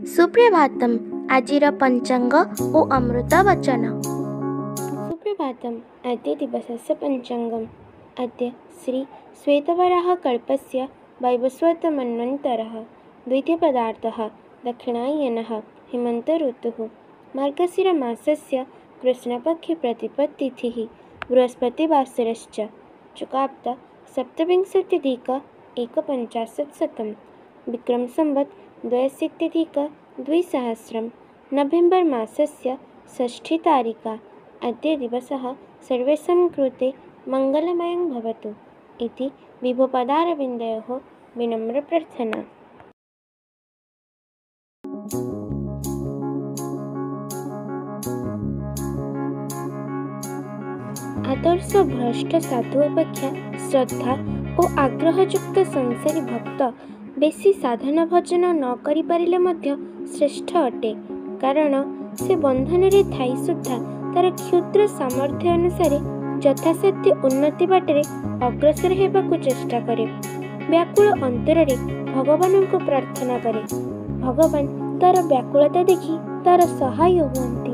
सुप्रभातम आजिर पंचांग ओ अमृत वचन। सुप्रभातम अद्य दिवसस्य पञ्चाङ्गम्। अद्य श्री श्वेतवराहकल्पस्य वैवस्वतमन्वन्तरः द्वितीयपदार्थः दक्षिणायनः हेमन्तऋतुः मार्गशिरमासस्य कृष्णपक्षे प्रतिपत्तिथिः बृहस्पतिवासरश्च चुकाप्त 27+150 विक्रमसंवत् 22+200 नवेम्बर् मासस्य 6 तारिका। अद्य दिवसः सर्वेषां कृते मङ्गलमयं भवतु इति विभुपदारविन्दयोः विनम्रप्रार्थना। आदर्श भ्रष्ट साधु अपेक्षा श्रद्धा और आग्रहयुक्त संसारी भक्त बेसी साधना भजन न करि पारिले मध्य श्रेष्ठ अटे, कारण से बंधन रे थाई सुद्धा तार क्षुद्र सामर्थ्य अनुसार यथासाध्य उन्नति बाटरे अग्रसर हेबाकु चेष्टा करे। व्याकुल अंतर रे भगवान को प्रार्थना करे। भगवान तार व्याकुलता देखि तार सहाय हुअन्ति।